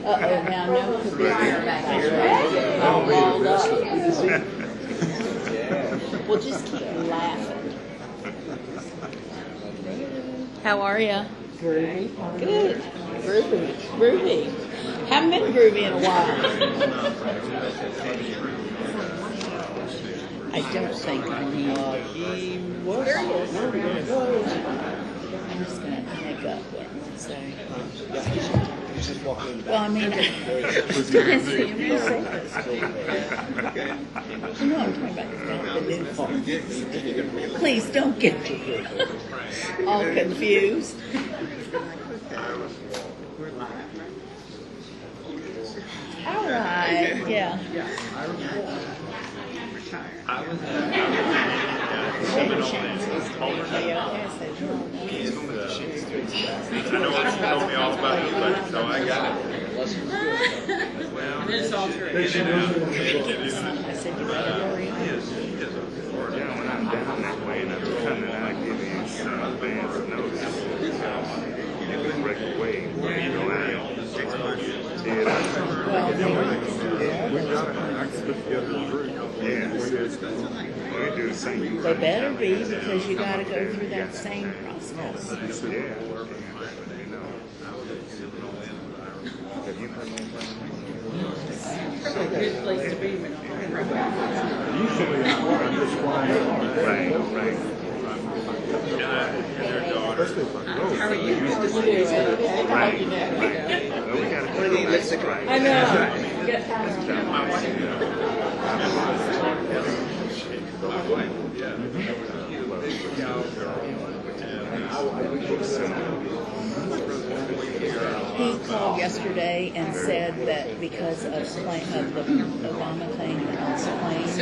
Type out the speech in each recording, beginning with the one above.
Uh-oh, now no could be back here. All balled up. Well, just keep laughing. How are you? Groovy. Good. Groovy. Groovy. Haven't been groovy in a while. I don't think I need. He was. I'm just going to make up what to say. Well, I mean, you know I'm talking about the new phone. Please don't get all confused. All right, yeah. I know it's told me all about the budget, so I got it. Well, it's all true. I said you better hurry up. Yeah, when I'm down that way and I'm coming out, I give you some advance notice. You can break away when you go out. We got an accident together. Yes. We do the same. They better be, because you got to go through that same process. Yeah. Have you heard It's a good place to be. usually I'm just flying. Right. How are you? Right. Well, we got to do this. I know. He called yesterday and said that because of the Obama thing on his plane, he was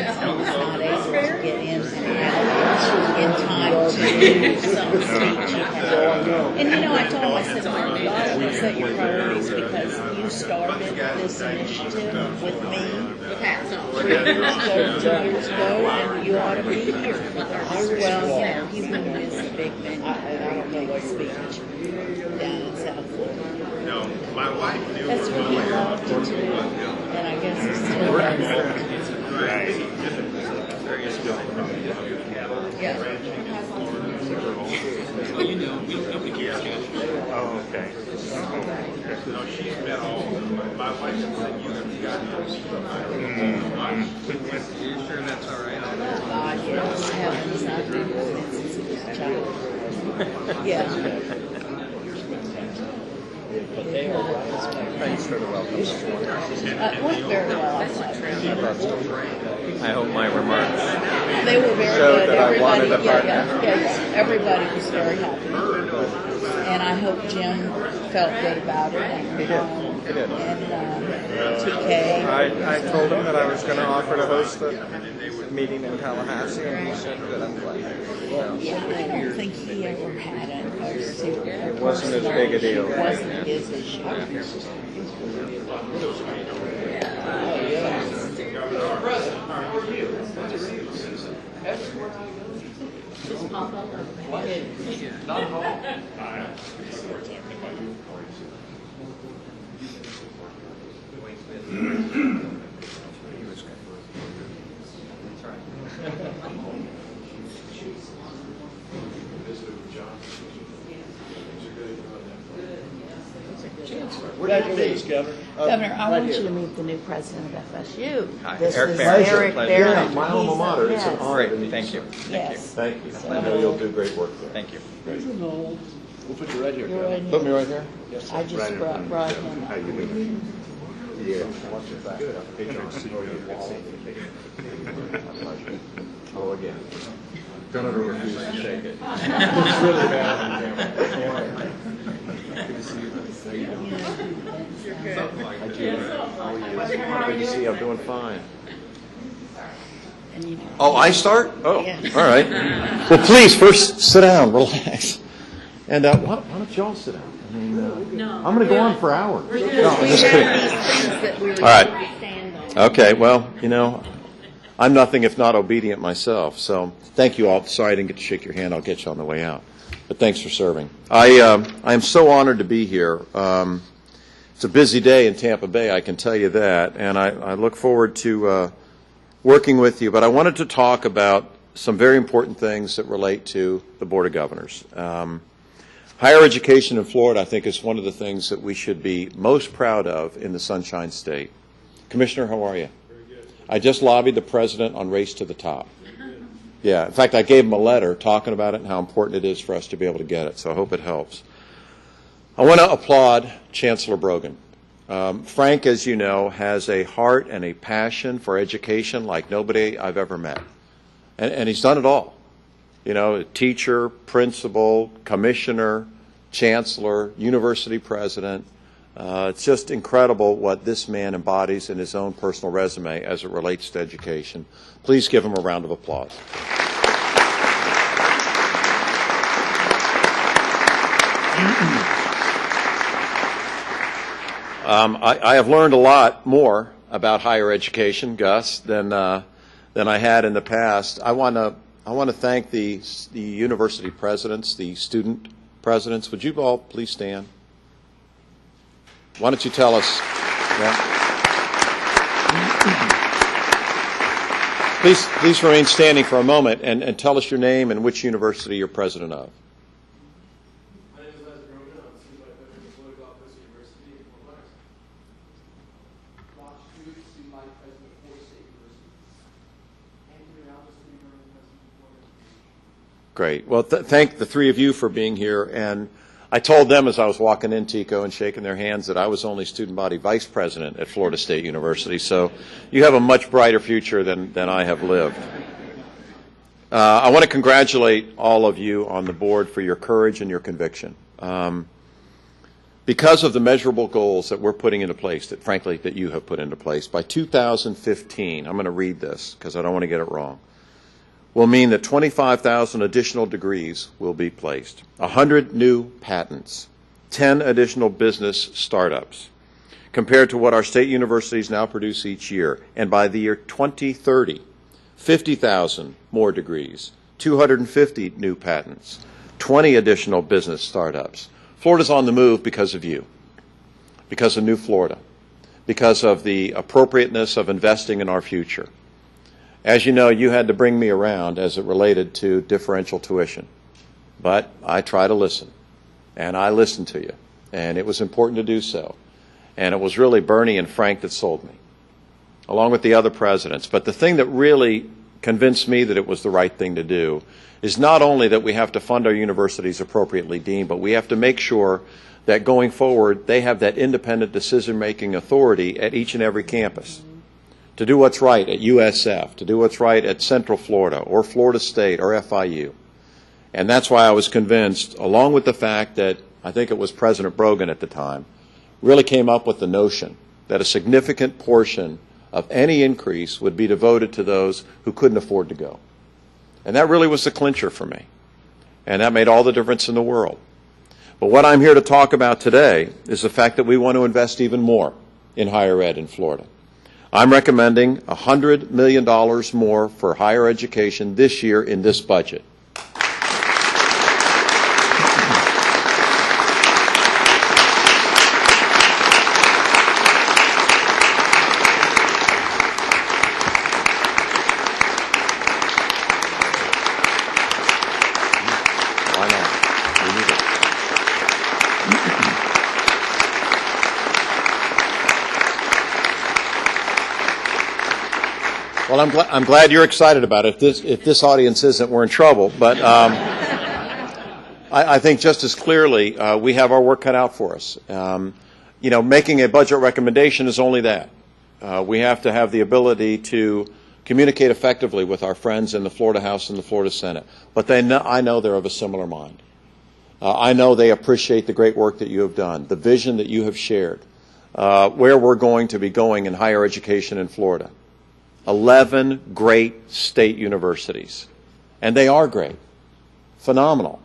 not able to get in and out in time to do some speech he had. And you know, I told him, I said, oh my God, I'm going to set your priorities because you started this initiative with me 2 years ago, and you ought to be here. Well, you know, he's going to miss a big thing. I don't know what speech down in South Florida. No, my wife knew. That's what he loved to do, and I guess he still does. Yeah. Oh, okay. No, she's met all. My wife said you have got You sure that's all right? God, yes, heavens, I've been doing it since he was a child. Yeah. Thanks for the welcome. Went very well. I hope my remarks They were very showed good. that I wanted a partner. Yeah, everybody was very happy. And I hope Jim felt good about it. And, He did. TK. I told him that I was going to offer to host a meeting in Tallahassee, and he said that I'm glad. Yeah, I don't think he ever had a It wasn't as big a deal. It wasn't his issue. Just pop up. Governor, I want you to meet the new president of FSU. Hi, This Eric is Barrett. Eric Pleasure. Barrett. Yeah, my alma mater. It's an honor to meet you. Thank you. Yes. Thank you. I know you'll do great work there. Thank you. We'll put you right here. You're right Put me here. right here? I just brought him. How you doing? Yeah. Watch your back. Oh, again. Don't ever refuse to shake it. It's really bad on camera. Good to see you. How you doing? Hi, Julie. How are you? Good to see you. I'm doing fine. Oh, I start? Oh, Yes. all right. Well, please, first sit down, relax. And why don't y'all sit down? I mean, I'm going to go on for hours. No, I'm just kidding. All right. Okay, well, I'm nothing if not obedient myself. So thank you all. Sorry I didn't get to shake your hand. I'll get you on the way out. but thanks for serving. I am so honored to be here. It's a busy day in Tampa Bay, I can tell you that, and I look forward to working with you. But I wanted to talk about some very important things that relate to the Board of Governors. Higher education in Florida, I think, is one of the things that we should be most proud of in the Sunshine State. Commissioner, how are you? Very good. I just lobbied the president on Race to the Top. Yeah, in fact, I gave him a letter talking about it and how important it is for us to be able to get it, so I hope it helps. I want to applaud Chancellor Brogan. Frank, as you know, has a heart and a passion for education like nobody I've ever met. And he's done it all. You know, teacher, principal, commissioner, chancellor, university president. It's just incredible what this man embodies in his own personal resume as it relates to education. Please give him a round of applause. I have learned a lot more about higher education, Gus, than I had in the past. I want to thank the university presidents, the student presidents. Would you all please stand? Why don't you tell us? Yeah. Please remain standing for a moment and tell us your name and which university you're president of. My name is Brogan. I'm student vice president of the Political Office University in Fort Myers. Ross Street, student vice president of Florida State University. Anthony Ralph, student vice president of Florida. Great. Well, thank the three of you for being here. And I told them as I was walking in, Tico, and shaking their hands that I was only student body vice president at Florida State University. So you have a much brighter future than I have lived. I want to congratulate all of you on the board for your courage and your conviction. Because of the measurable goals that we're putting into place, that frankly that you have put into place, by 2015, I'm going to read this because I don't want to get it wrong, will mean that 25,000 additional degrees will be placed, 100 new patents, 10 additional business startups, compared to what our state universities now produce each year. And by the year 2030, 50,000 more degrees, 250 new patents, 20 additional business startups. Florida's on the move because of you, because of New Florida, because of the appropriateness of investing in our future. As you know, you had to bring me around as it related to differential tuition. But I try to listen, and I listened to you, and it was important to do so. And it was really Bernie and Frank that sold me, along with the other presidents. But the thing that really convinced me that it was the right thing to do is not only that we have to fund our universities appropriately deemed, but we have to make sure that going forward they have that independent decision-making authority at each and every campus, to do what's right at USF, to do what's right at Central Florida or Florida State or FIU. And that's why I was convinced, along with the fact that I think it was President Brogan at the time, really came up with the notion that a significant portion of any increase would be devoted to those who couldn't afford to go. And that really was the clincher for me. And that made all the difference in the world. But what I'm here to talk about today is the fact that we want to invest even more in higher ed in Florida. I'm recommending $100 million more for higher education this year in this budget. Why not? We need it. Well, I'm glad you're excited about it. If this audience isn't, we're in trouble. But I think just as clearly we have our work cut out for us. You know, making a budget recommendation is only that. We have to have the ability to communicate effectively with our friends in the Florida House and the Florida Senate. But I know they're of a similar mind. I know they appreciate the great work that you have done, the vision that you have shared, where we're going to be going in higher education in Florida. 11 great state universities. And they are great. Phenomenal.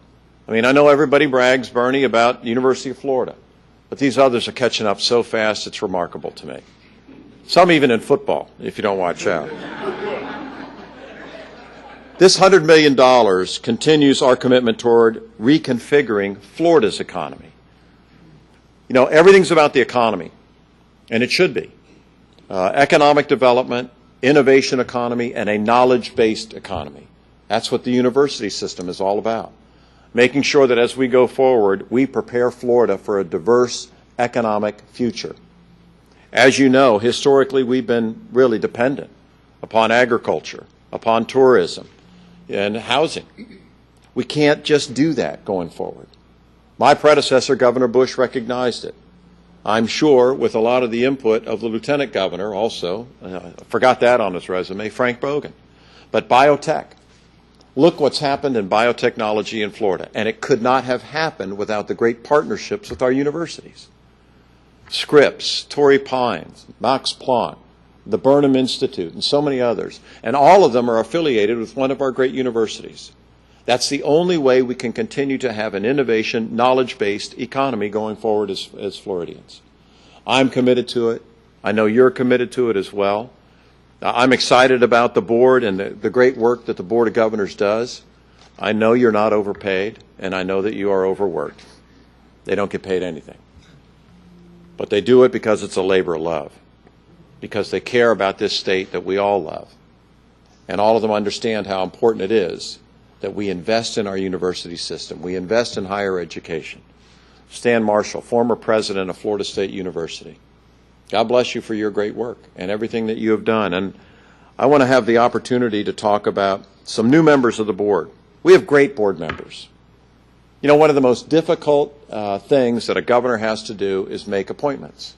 I mean, I know everybody brags, Bernie, about the University of Florida. But these others are catching up so fast, it's remarkable to me. Some even in football, if you don't watch out. This $100 million continues our commitment toward reconfiguring Florida's economy. You know, everything's about the economy, and it should be. Economic development, innovation economy, and a knowledge-based economy. That's what the university system is all about. Making sure that as we go forward, we prepare Florida for a diverse economic future. As you know, historically, we've been really dependent upon agriculture, upon tourism, and housing. We can't just do that going forward. My predecessor, Governor Bush, recognized it. I'm sure with a lot of the input of the Lieutenant Governor also, forgot that on his resume, Frank Bogan. But biotech. Look what's happened in biotechnology in Florida, and it could not have happened without the great partnerships with our universities. Scripps, Torrey Pines, Max Planck, the Burnham Institute, and so many others. And all of them are affiliated with one of our great universities. That's the only way we can continue to have an innovation, knowledge-based economy going forward as Floridians. I'm committed to it. I know you're committed to it as well. I'm excited about the board and the great work that the Board of Governors does. I know you're not overpaid, and I know that you are overworked. They don't get paid anything. But they do it because it's a labor of love, because they care about this state that we all love. And all of them understand how important it is that we invest in our university system. We invest in higher education. Stan Marshall, former president of Florida State University. God bless you for your great work and everything that you have done. And I want to have the opportunity to talk about some new members of the board. We have great board members. You know, one of the most difficult things that a governor has to do is make appointments.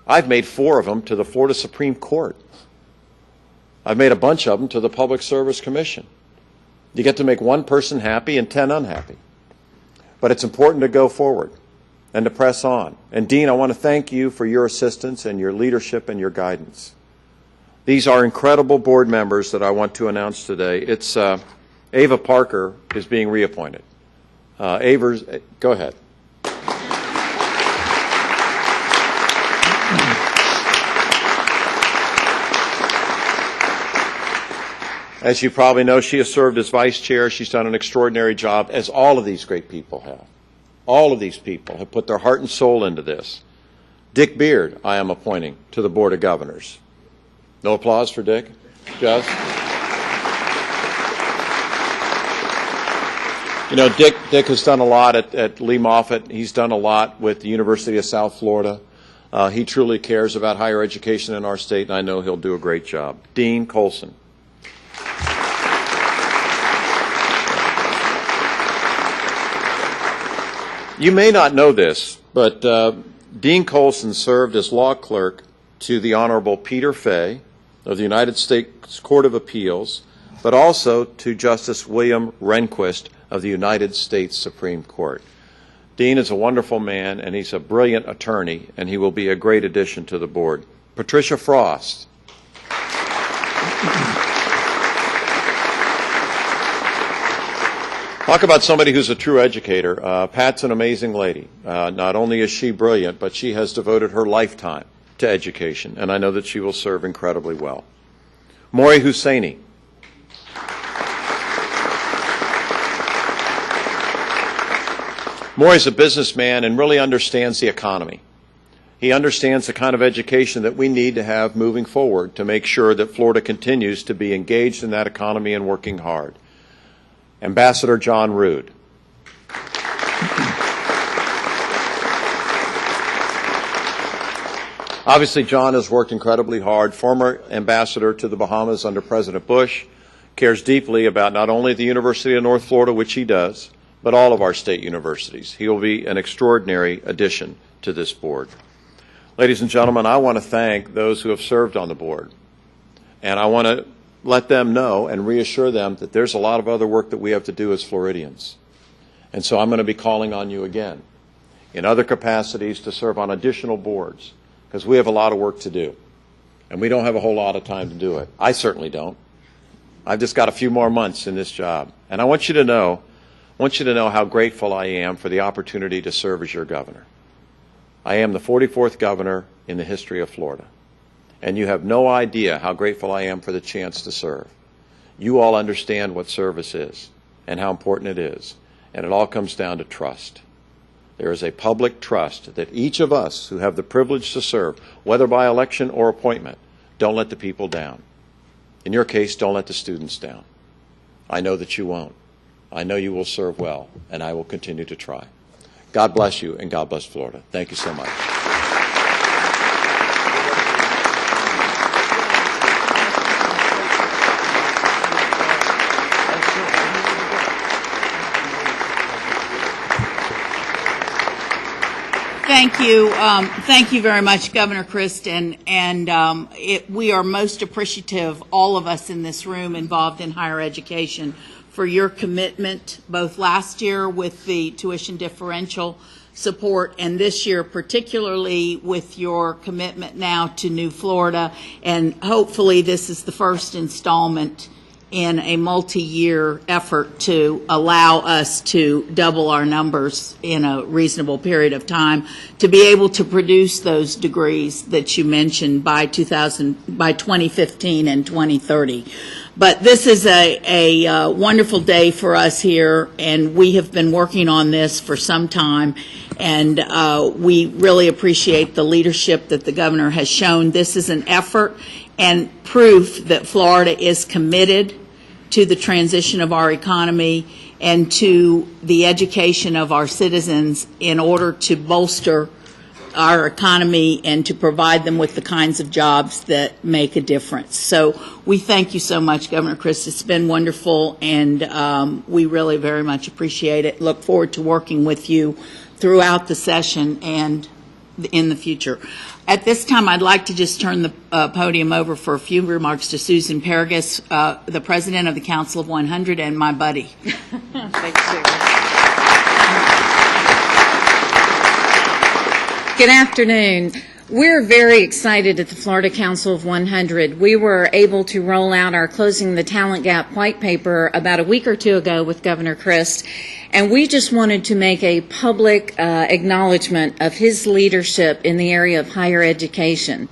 I've made 4 of them to the Florida Supreme Court. I've made a bunch of them to the Public Service Commission. You get to make 1 person happy and 10 unhappy. But it's important to go forward and to press on. And Dean, I want to thank you for your assistance and your leadership and your guidance. These are incredible board members that I want to announce today. It's Ava Parker is being reappointed. Ava, go ahead. As you probably know, she has served as vice chair. She's done an extraordinary job, as all of these great people have. All of these people have put their heart and soul into this. Dick Beard, I am appointing to the Board of Governors. No applause for Dick? Just? You know, Dick has done a lot at Lee Moffitt. He's done a lot with the University of South Florida. He truly cares about higher education in our state, and I know he'll do a great job. Dean Colson. You may not know this, but Dean Colson served as law clerk to the Honorable Peter Fay of the United States Court of Appeals, but also to Justice William Rehnquist of the United States Supreme Court. Dean is a wonderful man, and he's a brilliant attorney, and he will be a great addition to the board. Patricia Frost. Talk about somebody who's a true educator. Pat's an amazing lady. Not only is she brilliant, but she has devoted her lifetime to education, and I know that she will serve incredibly well. Maury Husseini. Maury's a businessman and really understands the economy. He understands the kind of education that we need to have moving forward to make sure that Florida continues to be engaged in that economy and working hard. Ambassador John Rood. Obviously, John has worked incredibly hard. Former ambassador to the Bahamas under President Bush, cares deeply about not only the University of North Florida, which he does, but all of our state universities. He will be an extraordinary addition to this board. Ladies and gentlemen, I want to thank those who have served on the board. And I want to let them know and reassure them that there's a lot of other work that we have to do as Floridians. And so I'm going to be calling on you again in other capacities to serve on additional boards, because we have a lot of work to do. And we don't have a whole lot of time to do it. I certainly don't. I've just got a few more months in this job. And I want you to know how grateful I am for the opportunity to serve as your governor. I am the 44th governor in the history of Florida. And you have no idea how grateful I am for the chance to serve. You all understand what service is and how important it is, and it all comes down to trust. There is a public trust that each of us who have the privilege to serve, whether by election or appointment, don't let the people down. In your case, don't let the students down. I know that you won't. I know you will serve well, and I will continue to try. God bless you, and God bless Florida. Thank you so much. Thank you very much, Governor Christ, and we are most appreciative, all of us in this room involved in higher education, for your commitment, both last year with the tuition differential support and this year particularly with your commitment now to New Florida, and hopefully this is the first installment in a multi-year effort to allow us to double our numbers in a reasonable period of time to be able to produce those degrees that you mentioned by 2015 and 2030. But this is a wonderful day for us here, and we have been working on this for some time, and we really appreciate the leadership that the governor has shown. This is an effort and proof that Florida is committed to the transition of our economy and to the education of our citizens in order to bolster our economy and to provide them with the kinds of jobs that make a difference. So we thank you so much, Governor Christ. It's been wonderful, and we really very much appreciate it. Look forward to working with you throughout the session and in the future. At this time, I'd like to just turn the podium over for a few remarks to Susan Paragus, the president of the Council of 100 and my buddy. Thanks, Susan. Good afternoon. We're very excited at the Florida Council of 100. We were able to roll out our Closing the Talent Gap white paper about a week or two ago with Governor Christ, and we just wanted to make a public acknowledgement of his leadership in the area of higher education.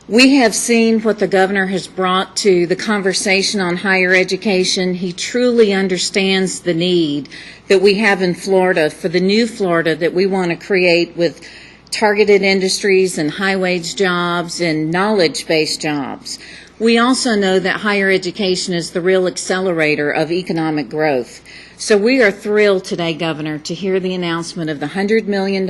We have seen what the governor has brought to the conversation on higher education. He truly understands the need that we have in Florida for the new Florida that we want to create with targeted industries and high-wage jobs and knowledge-based jobs. We also know that higher education is the real accelerator of economic growth. So we are thrilled today, Governor, to hear the announcement of the $100 million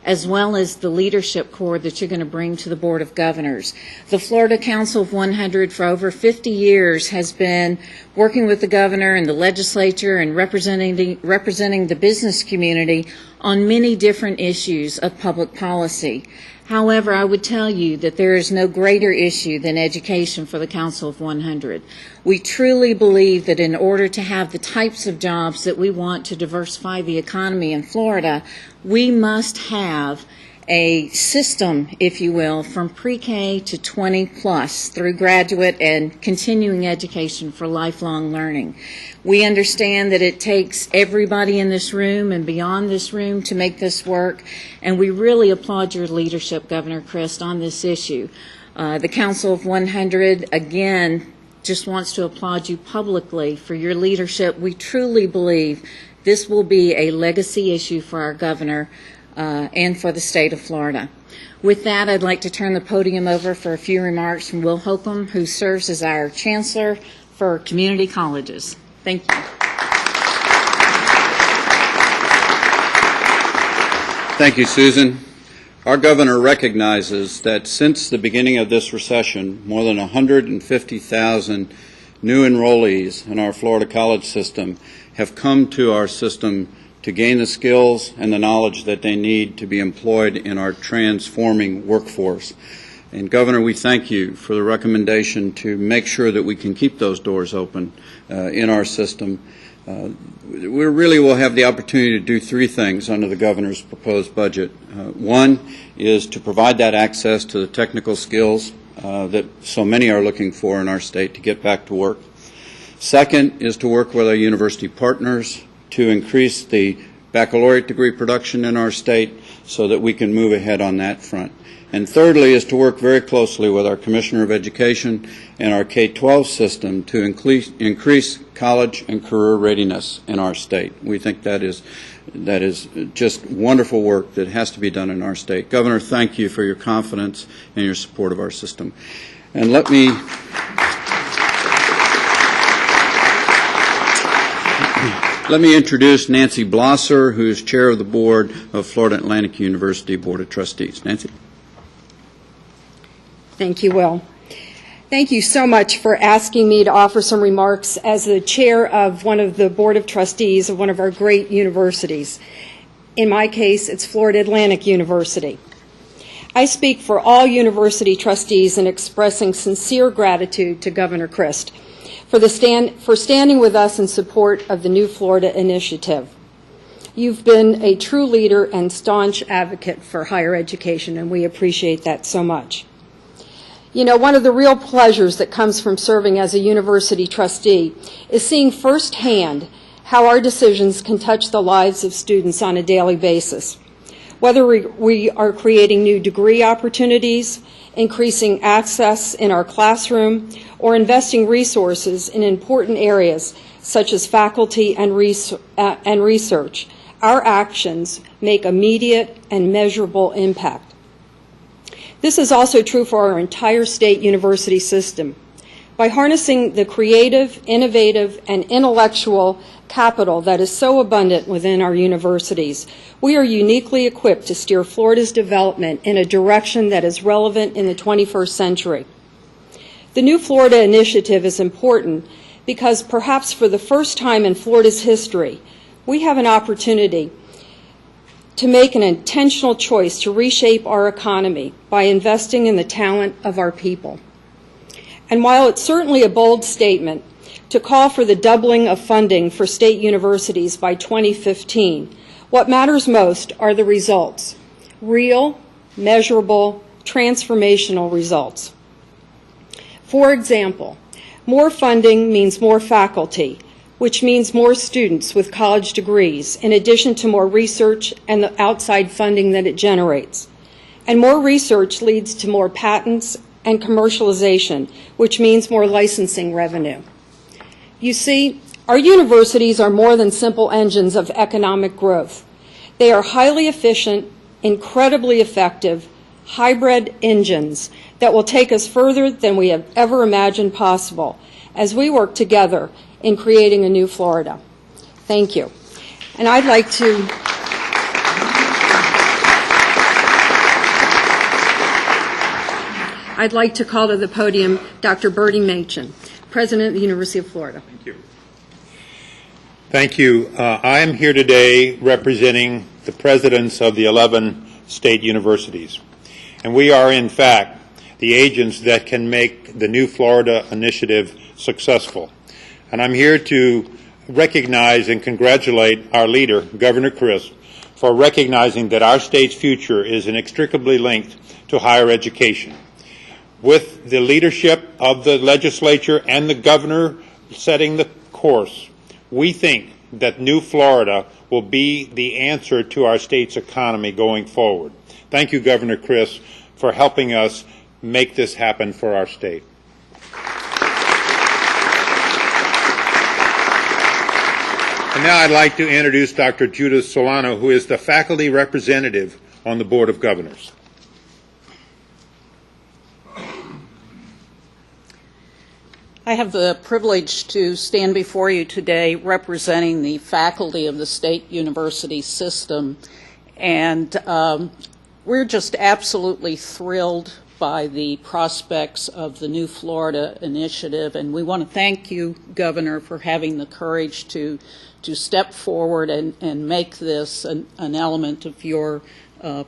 as well as the leadership core that you're going to bring to the Board of Governors. The Florida Council of 100 for over 50 years has been working with the governor and the legislature and representing the business community on many different issues of public policy. However, I would tell you that there is no greater issue than education for the Council of 100. We truly believe that in order to have the types of jobs that we want to diversify the economy in Florida, we must have a system, if you will, from pre-K to 20 plus through graduate and continuing education for lifelong learning. We understand that it takes everybody in this room and beyond this room to make this work, and we really applaud your leadership, Governor Christ, on this issue. The Council of 100, again, just wants to applaud you publicly for your leadership. We truly believe this will be a legacy issue for our governor and for the state of Florida. With that, I'd like to turn the podium over for a few remarks from Will Holcomb, who serves as our Chancellor for Community Colleges. Thank you. Thank you, Susan. Our governor recognizes that since the beginning of this recession, more than 150,000 new enrollees in our Florida college system have come to our system to gain the skills and the knowledge that they need to be employed in our transforming workforce. And Governor, we thank you for the recommendation to make sure that we can keep those doors open in our system. We really will have the opportunity to do three things under the governor's proposed budget. One is to provide that access to the technical skills that so many are looking for in our state to get back to work. Second is to work with our university partners to increase the baccalaureate degree production in our state so that we can move ahead on that front. And thirdly is to work very closely with our Commissioner of Education and our K-12 system to increase college and career readiness in our state. We think that is just wonderful work that has to be done in our state. Governor, thank you for your confidence and your support of our system. And let me introduce Nancy Blosser, who is chair of the board of Florida Atlantic University Board of Trustees. Nancy. Thank you, Will. Thank you so much for asking me to offer some remarks as the chair of one of the Board of Trustees of one of our great universities. In my case, it's Florida Atlantic University. I speak for all university trustees in expressing sincere gratitude to Governor Christ for standing with us in support of the New Florida Initiative. You've been a true leader and staunch advocate for higher education, and we appreciate that so much. You know, one of the real pleasures that comes from serving as a university trustee is seeing firsthand how our decisions can touch the lives of students on a daily basis. Whether we are creating new degree opportunities, increasing access in our classroom, or investing resources in important areas such as faculty and research, our actions make immediate and measurable impact. This is also true for our entire state university system. By harnessing the creative, innovative, and intellectual capital that is so abundant within our universities, we are uniquely equipped to steer Florida's development in a direction that is relevant in the 21st century. The New Florida Initiative is important because perhaps for the first time in Florida's history, we have an opportunity to make an intentional choice to reshape our economy by investing in the talent of our people. And while it's certainly a bold statement to call for the doubling of funding for state universities by 2015, what matters most are the results, real, measurable, transformational results. For example, more funding means more faculty, which means more students with college degrees, in addition to more research and the outside funding that it generates. And more research leads to more patents and commercialization, which means more licensing revenue. You see, our universities are more than simple engines of economic growth. They are highly efficient, incredibly effective, hybrid engines that will take us further than we have ever imagined possible as we work together in creating a new Florida. Thank you. And I'd like to call to the podium Dr. Bertie Machen, President of the University of Florida. Thank you. Thank you. I am here today representing the presidents of the 11 state universities. And we are, in fact, the agents that can make the New Florida Initiative successful. And I'm here to recognize and congratulate our leader, Governor Christ, for recognizing that our state's future is inextricably linked to higher education. With the leadership of the legislature and the governor setting the course, we think that New Florida will be the answer to our state's economy going forward. Thank you, Governor Christ, for helping us make this happen for our state. And now I'd like to introduce Dr. Judith Solano, who is the faculty representative on the Board of Governors. I have the privilege to stand before you today representing the faculty of the state university system, and we're just absolutely thrilled by the prospects of the New Florida Initiative, and we want to thank you, Governor, for having the courage to step forward and make this an element of your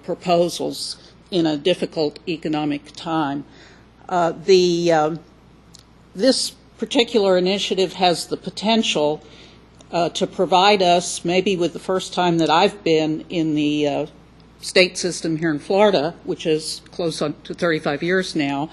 proposals in a difficult economic time. This particular initiative has the potential to provide us, maybe with the first time that I've been in the state system here in Florida, which is close on to 35 years now,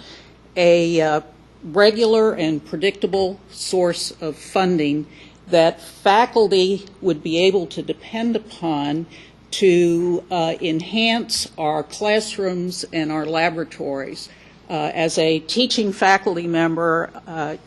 a regular and predictable source of funding that faculty would be able to depend upon to enhance our classrooms and our laboratories. As a teaching faculty member,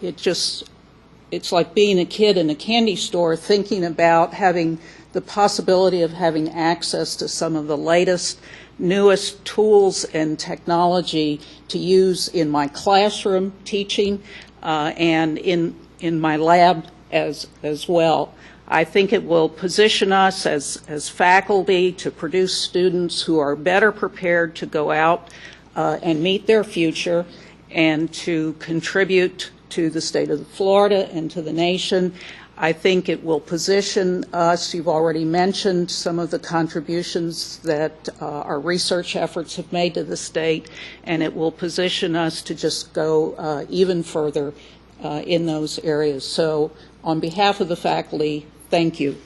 it's like being a kid in a candy store thinking about having the possibility of having access to some of the latest, newest tools and technology to use in my classroom teaching and in my lab as well. I think it will position us as faculty to produce students who are better prepared to go out and meet their future and to contribute to the state of Florida and to the nation. I think it will position us, you've already mentioned some of the contributions that our research efforts have made to the state, and it will position us to just go even further in those areas. So on behalf of the faculty, thank you.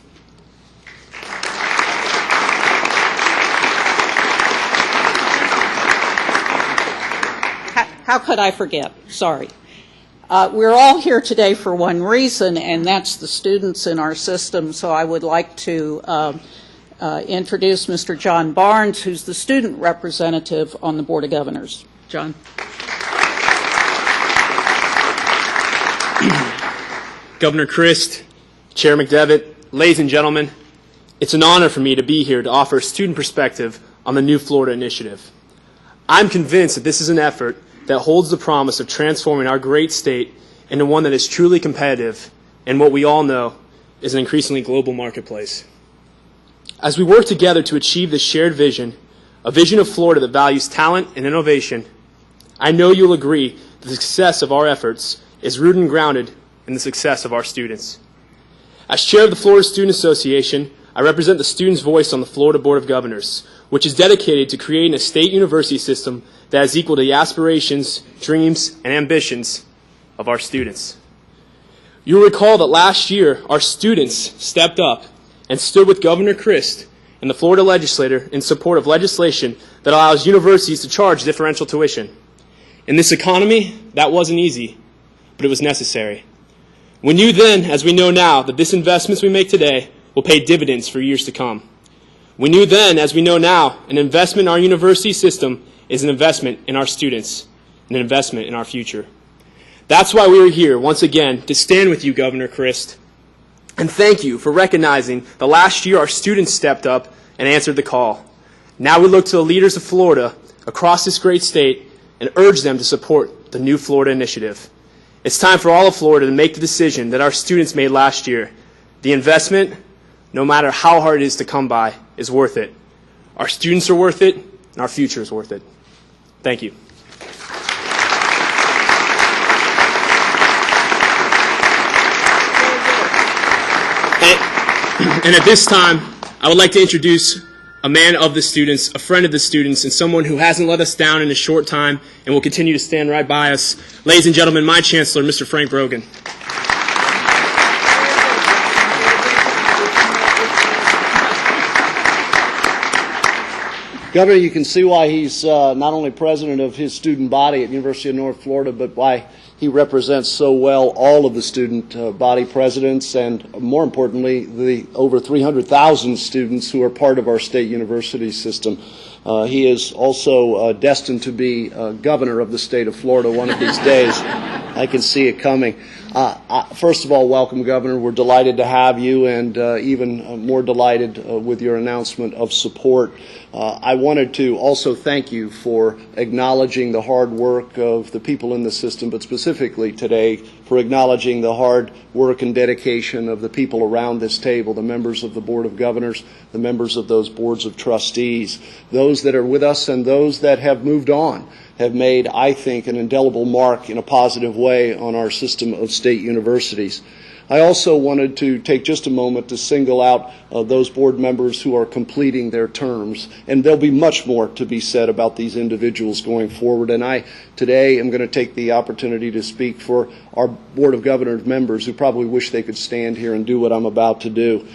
How could I forget? Sorry. We're all here today for one reason, and that's the students in our system. So I would like to introduce Mr. John Barnes, who's the student representative on the Board of Governors. John. Governor Christ, Chair McDevitt, ladies and gentlemen, it's an honor for me to be here to offer a student perspective on the New Florida Initiative. I'm convinced that this is an effort that holds the promise of transforming our great state into one that is truly competitive in what we all know is an increasingly global marketplace. As we work together to achieve this shared vision, a vision of Florida that values talent and innovation, I know you'll agree that the success of our efforts is rooted and grounded in the success of our students. As chair of the Florida Student Association, I represent the students' voice on the Florida Board of Governors, which is dedicated to creating a state university system that is equal to the aspirations, dreams, and ambitions of our students. You'll recall that last year, our students stepped up and stood with Governor Christ and the Florida legislature in support of legislation that allows universities to charge differential tuition. In this economy, that wasn't easy, but it was necessary. We knew then, as we know now, that this investments we make today will pay dividends for years to come. We knew then, as we know now, an investment in our university system is an investment in our students, an investment in our future. That's why we are here, once again, to stand with you, Governor Christ, and thank you for recognizing that last year our students stepped up and answered the call. Now we look to the leaders of Florida across this great state and urge them to support the New Florida Initiative. It's time for all of Florida to make the decision that our students made last year. The investment, no matter how hard it is to come by, is worth it. Our students are worth it, and our future is worth it. Thank you. And at this time, I would like to introduce a man of the students, a friend of the students, and someone who hasn't let us down in a short time and will continue to stand right by us. Ladies and gentlemen, my Chancellor, Mr. Frank Brogan. Governor, you can see why he's not only president of his student body at University of North Florida, but why he represents so well all of the student body presidents and, more importantly, the over 300,000 students who are part of our state university system. He is also destined to be governor of the state of Florida one of these days. I can see it coming. First of all, welcome, Governor. We're delighted to have you, and even more delighted with your announcement of support. I wanted to also thank you for acknowledging the hard work of the people in the system, but specifically today for acknowledging the hard work and dedication of the people around this table, the members of the Board of Governors, the members of those boards of trustees, those that are with us and those that have moved on, have made, I think, an indelible mark in a positive way on our system of state universities. I also wanted to take just a moment to single out those board members who are completing their terms, and there'll be much more to be said about these individuals going forward. And I today am going to take the opportunity to speak for our Board of Governors members who probably wish they could stand here and do what I'm about to do.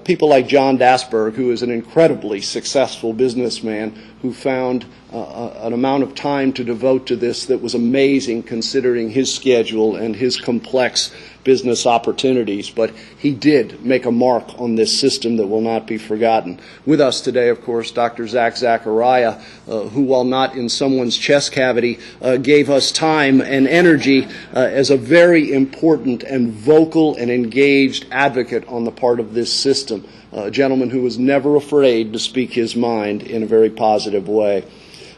People like John Dasberg, who is an incredibly successful businessman who found an amount of time to devote to this that was amazing considering his schedule and his complex business opportunities. But he did make a mark on this system that will not be forgotten. With us today, of course, Dr. Zach Zachariah, who, while not in someone's chest cavity, gave us time and energy as a very important and vocal and engaged advocate on the part of this system. A gentleman who was never afraid to speak his mind in a very positive way.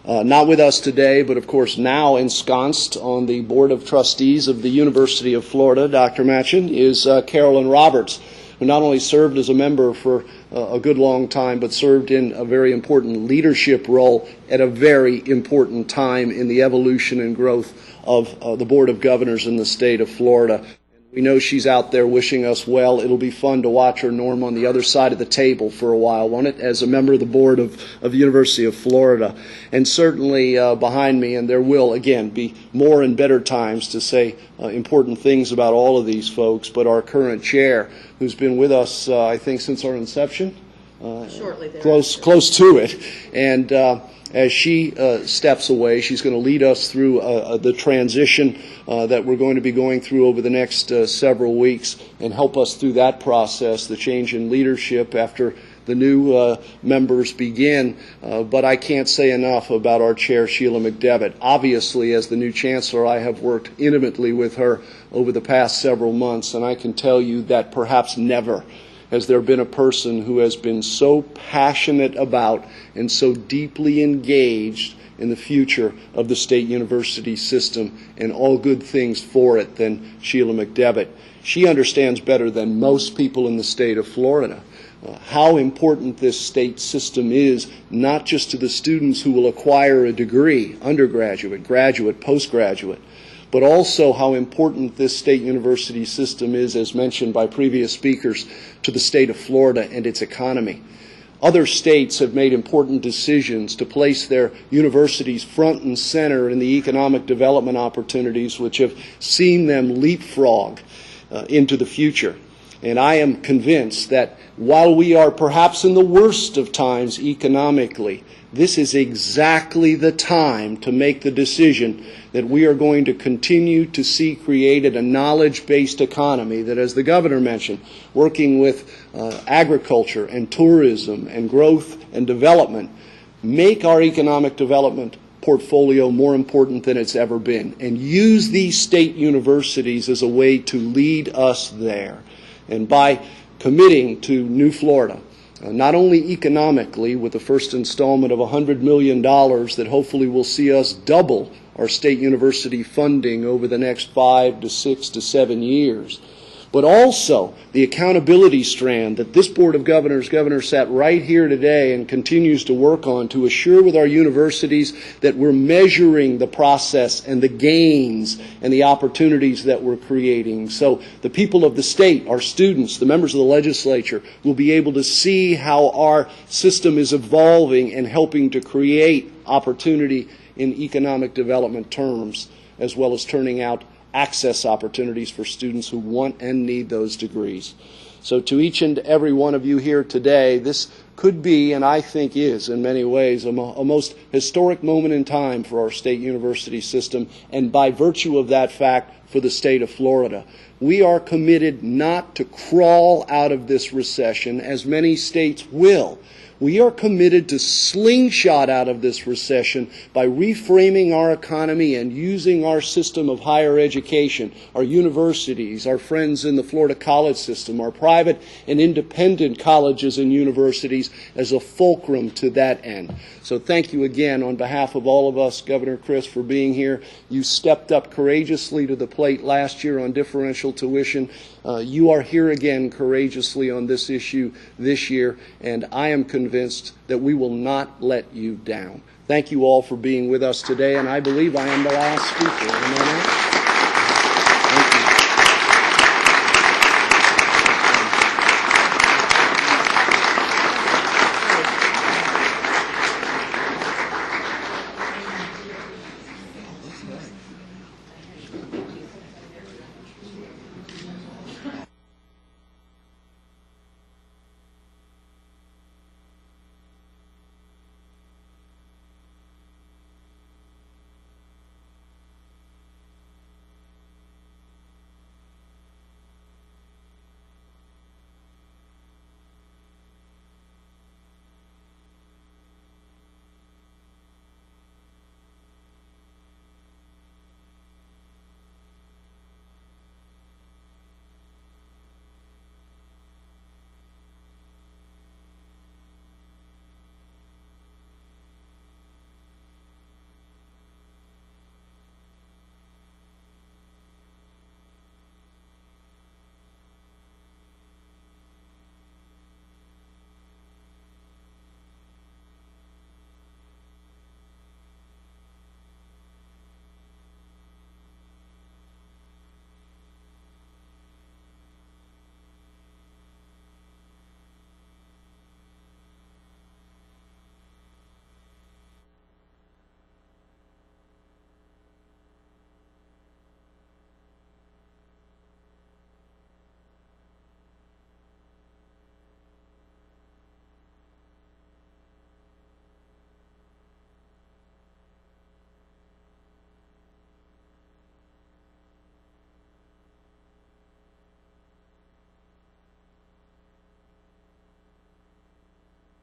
Not with us today, but of course now ensconced on the Board of Trustees of the University of Florida, Dr. Machen, is Carolyn Roberts, who not only served as a member for a good long time, but served in a very important leadership role at a very important time in the evolution and growth of the Board of Governors in the state of Florida. We know she's out there wishing us well. It'll be fun to watch her, Norm, on the other side of the table for a while, won't it, as a member of the board of the University of Florida. And certainly behind me, and there will, again, be more and better times to say important things about all of these folks, but our current chair, who's been with us, I think, since our inception. Shortly there. Close to it. And as she steps away, she's going to lead us through the transition that we're going to be going through over the next several weeks and help us through that process, the change in leadership after the new members begin. But I can't say enough about our chair, Sheila McDevitt. Obviously, as the new chancellor, I have worked intimately with her over the past several months, and I can tell you that perhaps never has there been a person who has been so passionate about and so deeply engaged in the future of the state university system and all good things for it than Sheila McDevitt. She understands better than most people in the state of Florida how important this state system is, not just to the students who will acquire a degree, undergraduate, graduate, postgraduate, but also how important this state university system is, as mentioned by previous speakers, to the state of Florida and its economy. Other states have made important decisions to place their universities front and center in the economic development opportunities which have seen them leapfrog into the future. And I am convinced that while we are perhaps in the worst of times economically, this is exactly the time to make the decision that we are going to continue to see created a knowledge-based economy that, as the governor mentioned, working with agriculture and tourism and growth and development, make our economic development portfolio more important than it's ever been, and use these state universities as a way to lead us there. And by committing to New Florida, not only economically with the first installment of $100 million that hopefully will see us double our state university funding over the next 5 to 6 to 7 years, but also the accountability strand that this Board of Governors, Governor, sat right here today and continues to work on to assure with our universities that we're measuring the process and the gains and the opportunities that we're creating. So the people of the state, our students, the members of the legislature, will be able to see how our system is evolving and helping to create opportunity in economic development terms, as well as turning out access opportunities for students who want and need those degrees. So to each and every one of you here today, this could be, and I think is in many ways, a most historic moment in time for our state university system, and by virtue of that fact, for the state of Florida. We are committed not to crawl out of this recession, as many states will. We are committed to slingshot out of this recession by reframing our economy and using our system of higher education, our universities, our friends in the Florida college system, our private and independent colleges and universities as a fulcrum to that end. So thank you again on behalf of all of us, Governor Chris, for being here. You stepped up courageously to the plate last year on differential tuition. You are here again courageously on this issue this year, and I am convinced that we will not let you down. Thank you all for being with us today, and I believe I am the last speaker. Am I not?